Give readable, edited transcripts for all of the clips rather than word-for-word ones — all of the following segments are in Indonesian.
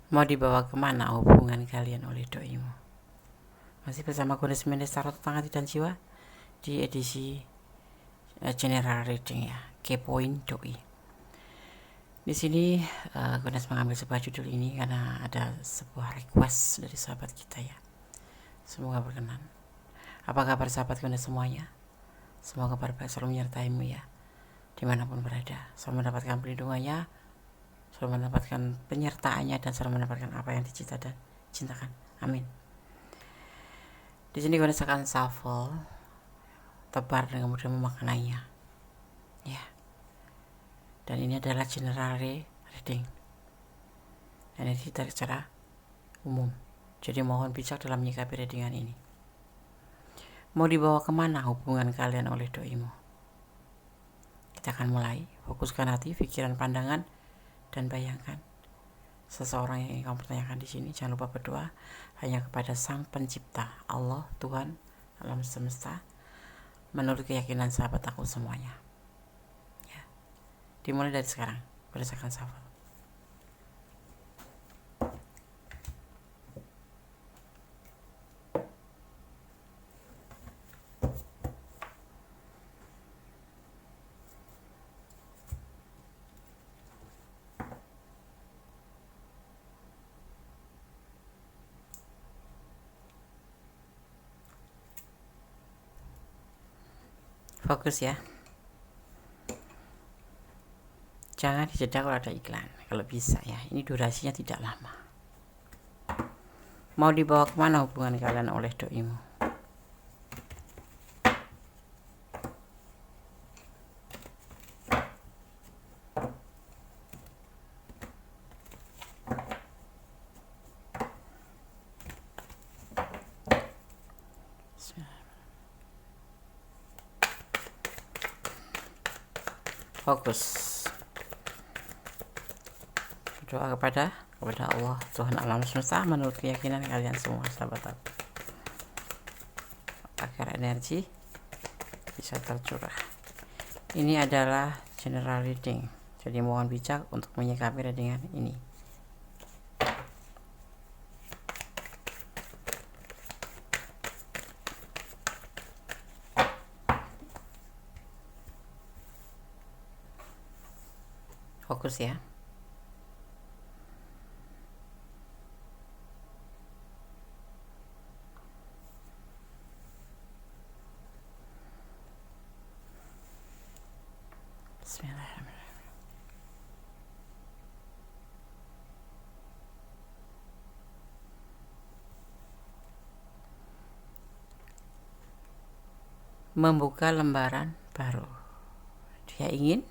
Mau dibawa kemana hubungan kalian oleh doimu? Masih bersama Goddess Mendes Tarot Tengah Hati dan Jiwa di edisi General Reading ya, kepoin doi. Di sini Goddess mengambil sebuah judul ini karena ada sebuah request dari sahabat kita ya. Semoga berkenan. Apa kabar sahabat Goddess semuanya? Semoga kabar baik selalu menyertaimu ya, dimanapun berada. Selalu mendapatkan perlindungannya, selalu mendapatkan penyertaannya, dan selalu mendapatkan apa yang dicita dan cintakan. Amin. Di sini Goddess akan shuffle, tebar dan kemudian memaknainya. Ya. Dan ini adalah general reading. Dan ini ditarik secara umum. Jadi mohon bijak dalam menyikapi readingan ini. Mau dibawa kemana hubungan kalian oleh doimu? Kita akan mulai. Fokuskan hati, pikiran, pandangan, dan bayangkan seseorang yang ingin kamu pertanyakan di sini. Jangan lupa berdoa hanya kepada Sang Pencipta, Allah, Tuhan, alam semesta, menurut keyakinan sahabat aku semuanya. Ya. Dimulai dari sekarang, berdasarkan shuffle. Fokus ya. Jangan dijeda kalau ada iklan, kalau bisa ya. Ini durasinya tidak lama. Mau dibawa kemana hubungan kalian oleh doimu? Fokus. Berdoa kepada Allah, Tuhan alam semesta, menurut keyakinan kalian semua sahabat aku, agar energi bisa tercurah. Ini adalah general reading, jadi mohon bijak untuk menyikapi readingan ini. Fokus ya. Bismillahirrahmanirrahim. Membuka lembaran baru. Dia ingin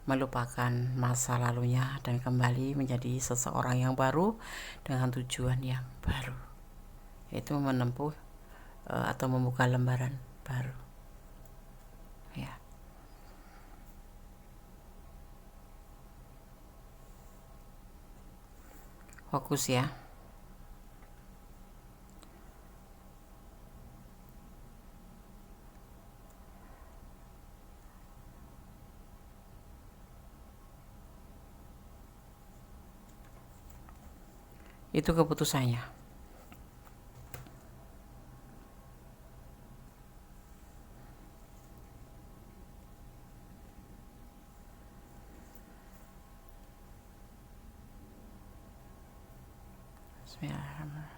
melupakan masa lalunya dan kembali menjadi seseorang yang baru dengan tujuan yang baru, yaitu menempuh atau membuka lembaran baru ya. Fokus ya. Itu keputusannya. Bismillahirrahmanirrahim.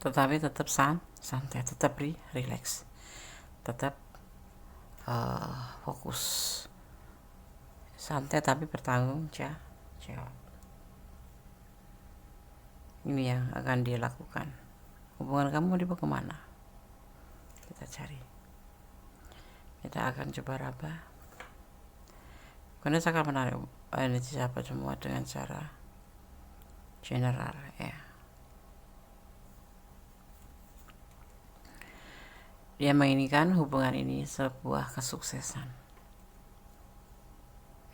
Tetapi tetap santai, tetap relax, tetap fokus, santai tapi bertanggung jawab. Ini yang akan dia lakukan. Hubungan kamu dibawa kemana? Kita cari. Kita akan coba raba. Karena saya akan menarik energi sahabat semua dengan cara general ya. Dia menginginkan hubungan ini sebuah kesuksesan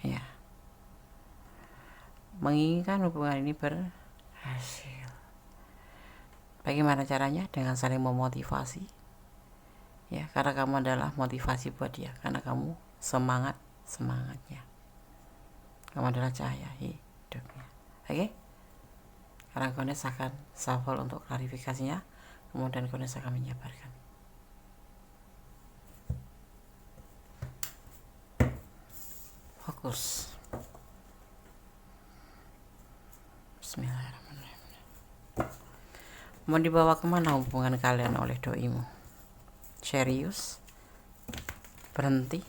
ya, menginginkan hubungan ini berhasil, Bagaimana caranya? Dengan saling memotivasi, ya, karena kamu adalah motivasi buat dia, karena kamu semangatnya, kamu adalah cahaya hidupnya. Oke? Sekarang Kones akan shuffle untuk klarifikasinya, kemudian Kones akan menjabarkan. Fokus. Bismillahirrahmanirrahim. Mau dibawa kemana hubungan kalian oleh doimu? Serius? Berhenti?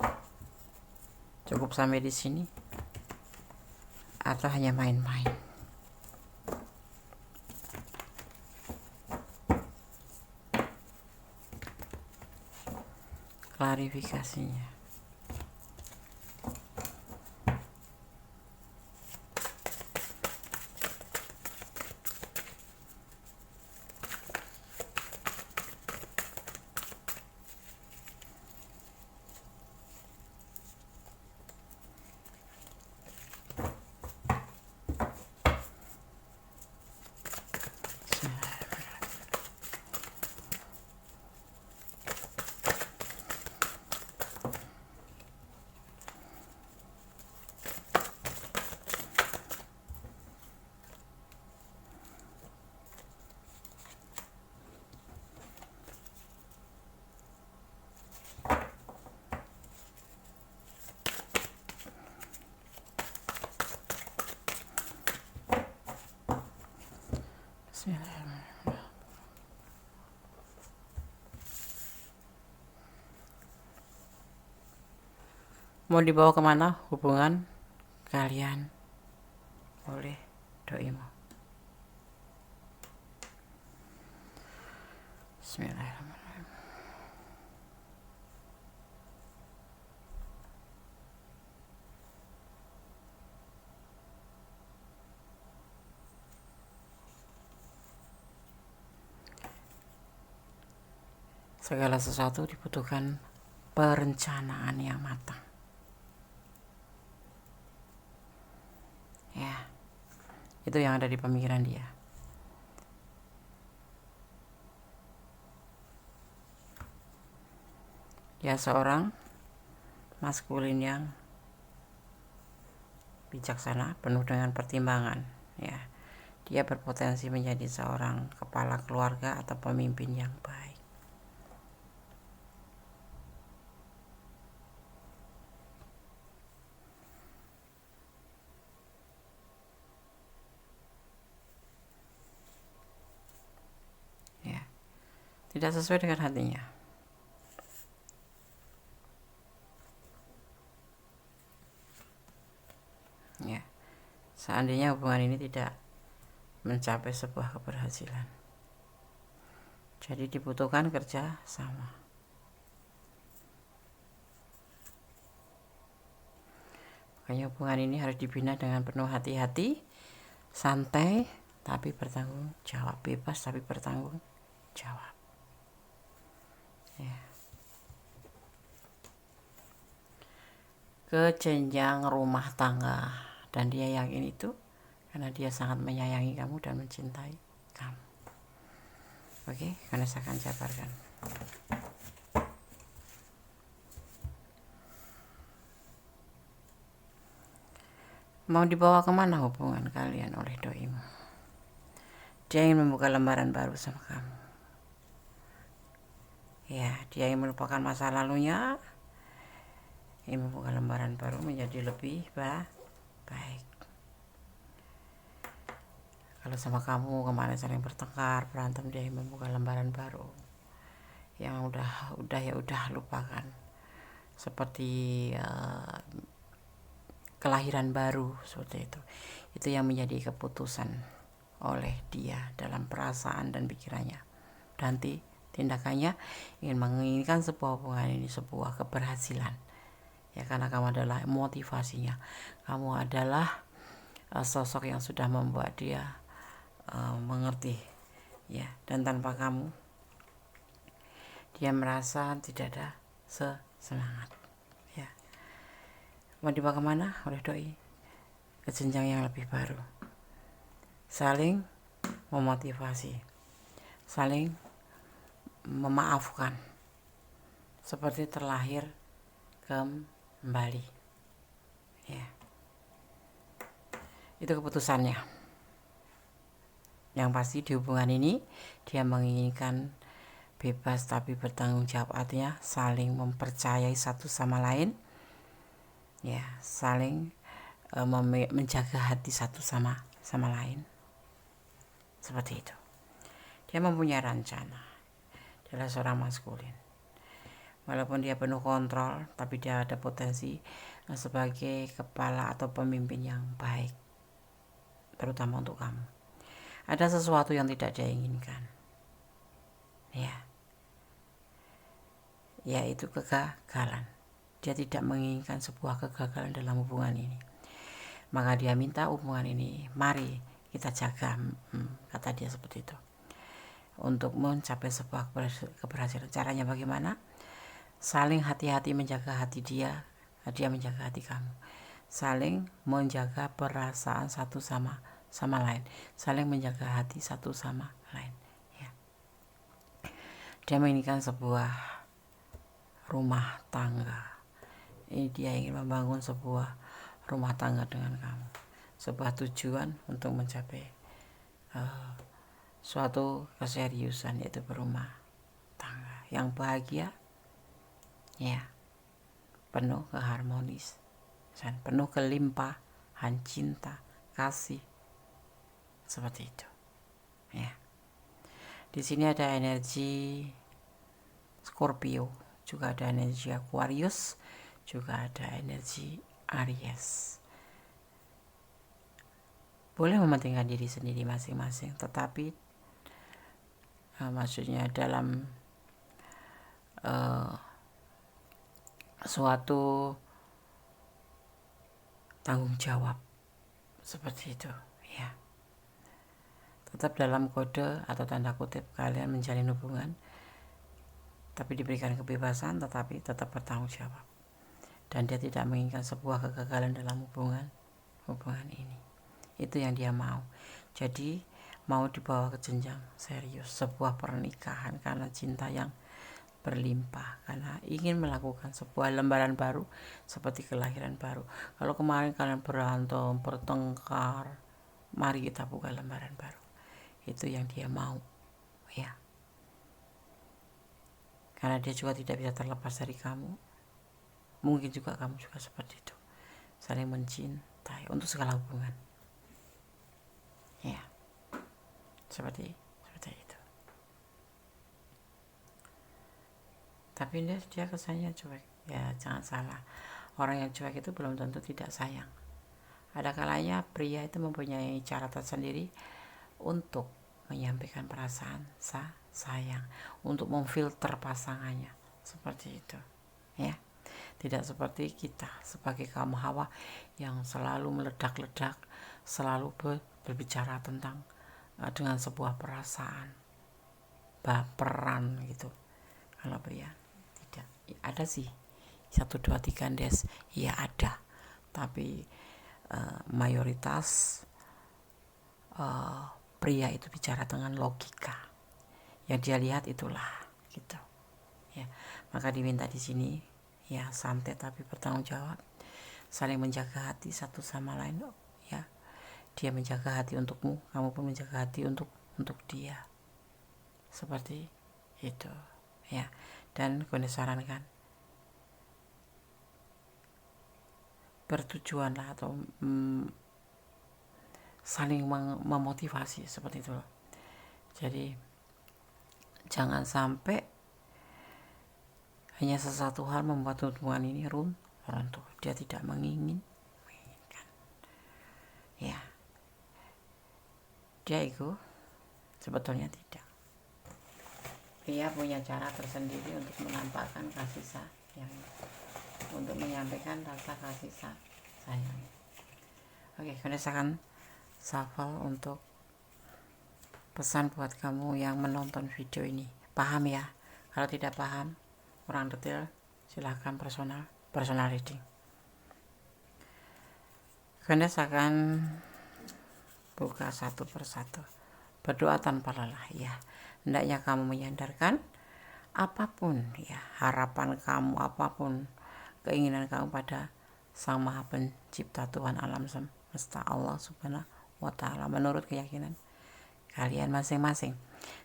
Cukup sampai di sini? Atau hanya main-main? Klarifikasinya. Mau dibawa kemana hubungan kalian oleh doimu? Bismillahirrahmanirrahim. Segala sesuatu dibutuhkan perencanaan yang matang. Ya, itu yang ada di pemikiran dia. Dia seorang maskulin yang bijaksana, penuh dengan pertimbangan. Ya, dia berpotensi menjadi seorang kepala keluarga atau pemimpin yang baik. Ya, tidak sesuai dengan hatinya. Ya, seandainya hubungan ini tidak mencapai sebuah keberhasilan, jadi dibutuhkan kerja sama. Makanya hubungan ini harus dibina dengan penuh hati-hati, santai tapi bertanggung jawab, bebas tapi bertanggung jawab. Ya. Ke jenjang rumah tangga, dan dia yakin itu karena dia sangat menyayangi kamu dan mencintai kamu. Oke, karena saya akan jabarkan. Mau dibawa kemana hubungan kalian oleh doimu? Dia ingin membuka lembaran baru sama kamu. Ya, dia ingin melupakan masa lalunya, ingin membuka lembaran baru menjadi lebih baik. Kalau sama kamu kemarin saling bertengkar, berantem, dia ingin membuka lembaran baru. Yang udah lupakan. Seperti kelahiran baru seperti itu. Itu yang menjadi keputusan oleh dia dalam perasaan dan pikirannya. Dan tindakannya ingin menginginkan sebuah hubungan ini sebuah keberhasilan. Ya, karena kamu adalah motivasinya. Kamu adalah sosok yang sudah membuat dia mengerti, ya, dan tanpa kamu dia merasa tidak ada semangat. Ya, mau dibawa kemana oleh doi? Ke jenjang yang lebih baru, saling memotivasi, saling memaafkan, seperti terlahir kembali. Ya, itu keputusannya. Yang pasti di hubungan ini dia menginginkan bebas tapi bertanggung jawab, artinya saling mempercayai satu sama lain, ya, saling menjaga hati satu sama lain, seperti itu. Dia mempunyai rencana, dia adalah seorang maskulin. Walaupun dia penuh kontrol, tapi dia ada potensi sebagai kepala atau pemimpin yang baik, terutama untuk kamu. Ada sesuatu yang tidak dia inginkan, ya, yaitu kegagalan. Dia tidak menginginkan sebuah kegagalan dalam hubungan ini. Maka dia minta hubungan ini, mari kita jaga, kata dia seperti itu, untuk mencapai sebuah keberhasilan. Caranya bagaimana? Saling hati-hati menjaga hati dia menjaga hati kamu. Saling menjaga perasaan satu sama lain. Saling menjaga hati satu sama lain. Ya. Dia menginginkan sebuah rumah tangga. Ini dia ingin membangun sebuah rumah tangga dengan kamu. Sebuah tujuan untuk mencapai suatu keseriusan, yaitu berumah tangga yang bahagia, ya, penuh keharmonis, penuh kelimpahan cinta, kasih, seperti itu. Ya. Di sini ada energi Scorpio, juga ada energi Aquarius, juga ada energi Aries. Boleh mementingkan diri sendiri masing-masing, tetapi maksudnya dalam suatu tanggung jawab, seperti itu, ya. Tetap dalam kode atau tanda kutip kalian menjalin hubungan, tapi diberikan kebebasan, tetapi tetap bertanggung jawab. Dan dia tidak menginginkan sebuah kegagalan dalam hubungan ini. Itu yang dia mau. Jadi mau dibawa ke jenjang serius, sebuah pernikahan karena cinta yang berlimpah, karena ingin melakukan sebuah lembaran baru, seperti kelahiran baru. Kalau kemarin kalian berantem, bertengkar, mari kita buka lembaran baru. Itu yang dia mau, ya. Karena dia juga tidak bisa terlepas dari kamu. Mungkin juga kamu juga seperti itu, saling mencintai untuk segala hubungan, ya, seperti itu. Tapi dia kesannya cuek, ya. Jangan salah, orang yang cuek itu belum tentu tidak sayang. Ada kalanya pria itu mempunyai cara tersendiri untuk menyampaikan perasaan sayang, untuk memfilter pasangannya, seperti itu, ya. Tidak seperti kita sebagai kaum hawa yang selalu meledak-ledak, selalu berbicara tentang dengan sebuah perasaan, baperan gitu. Kalau pria tidak. Ada sih 1, 2, 3 des, ya ada, tapi mayoritas pria itu bicara dengan logika. Yang dia lihat itulah, gitu, ya. Maka diminta di sini, ya, santai tapi bertanggung jawab, saling menjaga hati satu sama lain, ya. Dia menjaga hati untukmu, kamu pun menjaga hati untuk dia, seperti itu, ya. Dan gue sarankan bertujuan lah, atau saling memotivasi, seperti itu loh. Jadi jangan sampai hanya sesuatu hal membuat hubungan ini runtuh. Dia tidak menginginkan, ya. Dia ego? Sebetulnya tidak. Dia punya cara tersendiri untuk menampakkan kasih sayang, untuk menyampaikan rasa kasih sayang. Oke, kemudian akan shuffle untuk pesan buat kamu yang menonton video ini. Paham ya? Kalau tidak paham, kurang detail, silahkan personal reading. Kemudian akan buka satu persatu. Berdoa tanpa lelah, ya. hendaknya kamu menyandarkan apapun ya, harapan kamu, apapun keinginan kamu pada Sang Maha Pencipta, Tuhan alam semesta, Allah Subhanahu wa Ta'ala, menurut keyakinan kalian masing-masing.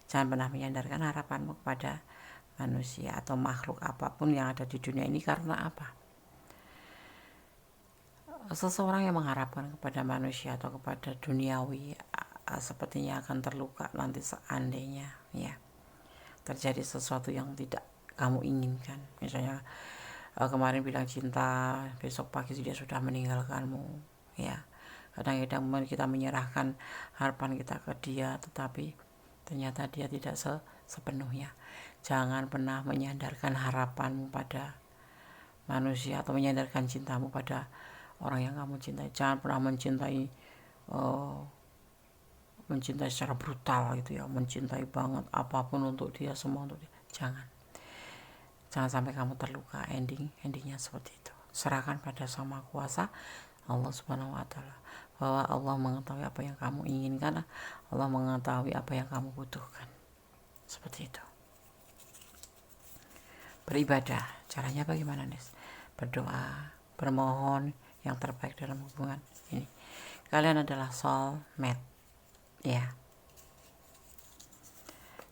Jangan pernah menyandarkan harapanmu kepada manusia atau makhluk apapun yang ada di dunia ini. Karena apa? Seseorang yang mengharapkan kepada manusia atau kepada duniawi sepertinya akan terluka nanti seandainya ya terjadi sesuatu yang tidak kamu inginkan. Misalnya kemarin bilang cinta, besok pagi dia sudah meninggalkanmu ya. Kadang-kadang kita menyerahkan harapan kita ke dia, tetapi ternyata dia tidak sepenuhnya. Jangan pernah menyandarkan harapanmu pada manusia atau menyandarkan cintamu pada orang yang kamu cintai. Jangan pernah mencintai secara brutal gitu ya, mencintai banget apapun untuk dia, semua untuk dia. Jangan sampai kamu terluka. Endingnya seperti itu. Serahkan pada Sang Maha Kuasa, Allah Subhanahu wa Ta'ala, bahwa Allah mengetahui apa yang kamu inginkan, Allah mengetahui apa yang kamu butuhkan. Seperti itu. Beribadah, caranya bagaimana, Nis? Berdoa, bermohon yang terbaik dalam hubungan ini. Kalian adalah soulmate ya.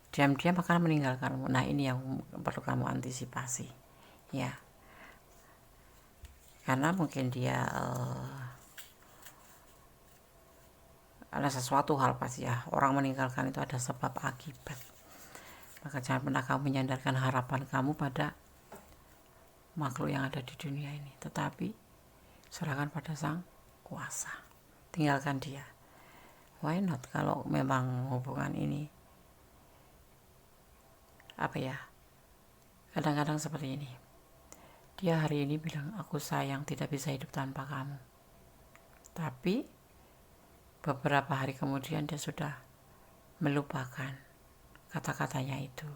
Diam-diam akan meninggalkanmu. Nah, ini yang perlu kamu antisipasi ya, karena mungkin dia ada sesuatu hal pasti ya, orang meninggalkan itu ada sebab akibat. Maka jangan pernah kamu menyandarkan harapan kamu pada makhluk yang ada di dunia ini, tetapi serahkan pada Sang Kuasa. Tinggalkan dia. Why not? Kalau memang hubungan ini kadang-kadang seperti ini, dia hari ini bilang aku sayang, tidak bisa hidup tanpa kamu, tapi beberapa hari kemudian dia sudah melupakan kata-katanya itu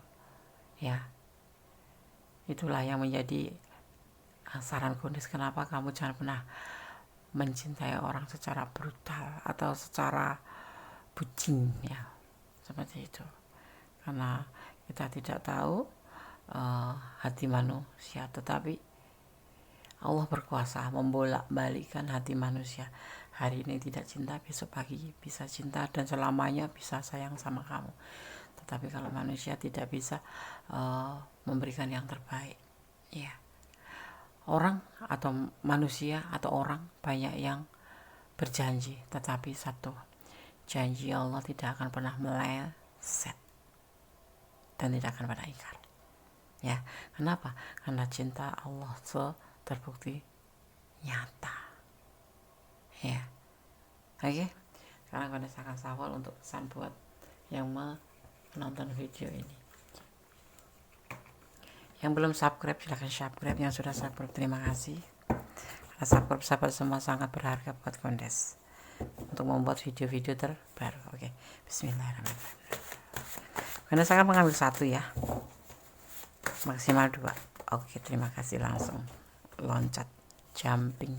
ya. Itulah yang menjadi saran kondis, kenapa kamu jangan pernah mencintai orang secara brutal atau secara bucin ya, seperti itu. Karena kita tidak tahu hati manusia, tetapi Allah berkuasa membolak-balikkan hati manusia. Hari ini tidak cinta, besok pagi bisa cinta, dan selamanya bisa sayang sama kamu. Tetapi kalau manusia tidak bisa memberikan yang terbaik ya. Orang atau manusia atau orang banyak yang berjanji, tetapi satu janji Allah tidak akan pernah meleset dan tidak akan pernah ingkar ya. Kenapa? Karena cinta Allah terbukti nyata ya. Oke, sekarang gue akan sawal untuk pesan buat yang menonton video ini. Yang belum subscribe silahkan subscribe, yang sudah subscribe terima kasih. Karena subscribe sahabat semua sangat berharga buat Kondes untuk membuat video-video terbaru. Oke, bismillahirrahmanirrahim. Kondes akan mengambil satu ya, maksimal 2. Oke, terima kasih. Langsung loncat jumping.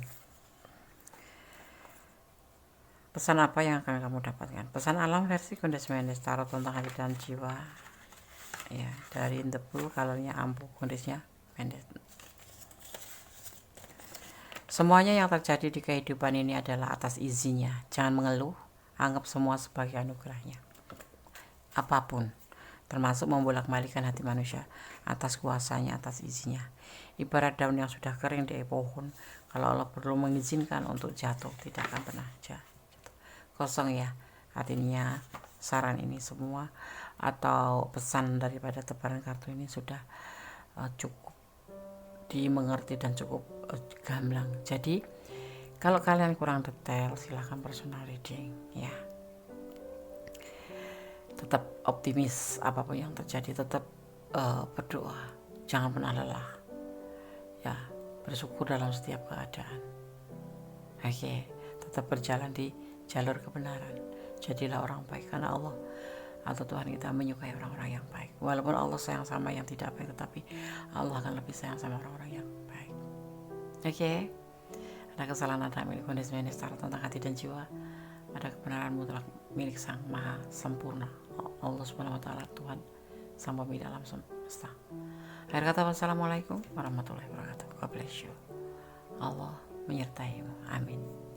Pesan apa yang akan kamu dapatkan? Pesan alam versi Kondes Mendes, tarot tentang hati dan jiwa ya, dari The Bull, kalornya ampuh, kondisinya Mendes. Semuanya yang terjadi di kehidupan ini adalah atas izinnya. Jangan mengeluh, anggap semua sebagai anugerahnya. Apapun, termasuk membolak-balikan hati manusia, atas kuasanya, atas izinnya. Ibarat daun yang sudah kering di pohon, kalau Allah perlu mengizinkan untuk jatuh, tidak akan pernah jatuh. Kosong ya. Artinya saran ini semua atau pesan daripada tebaran kartu ini sudah cukup dimengerti dan cukup gamblang. Jadi kalau kalian kurang detail silahkan personal reading ya. Tetap optimis apapun yang terjadi, tetap berdoa, jangan pernah lelah ya, bersyukur dalam setiap keadaan. Oke, tetap berjalan di jalur kebenaran, jadilah orang baik, karena Allah atau Tuhan kita menyukai orang-orang yang baik. Walaupun Allah sayang sama yang tidak baik, tetapi Allah akan lebih sayang sama orang-orang yang baik. Oke, ada kesalahan ada milik Kondes Mendes, tarot tentang hati dan jiwa, ada kebenaran mutlak milik Sang Maha Sempurna Allah Subhanahu wa taala, Tuhan sang pemilik alam semesta. Akhir kata, wassalamualaikum warahmatullahi wabarakatuh. God bless you. Allah menyertaimu. Amin.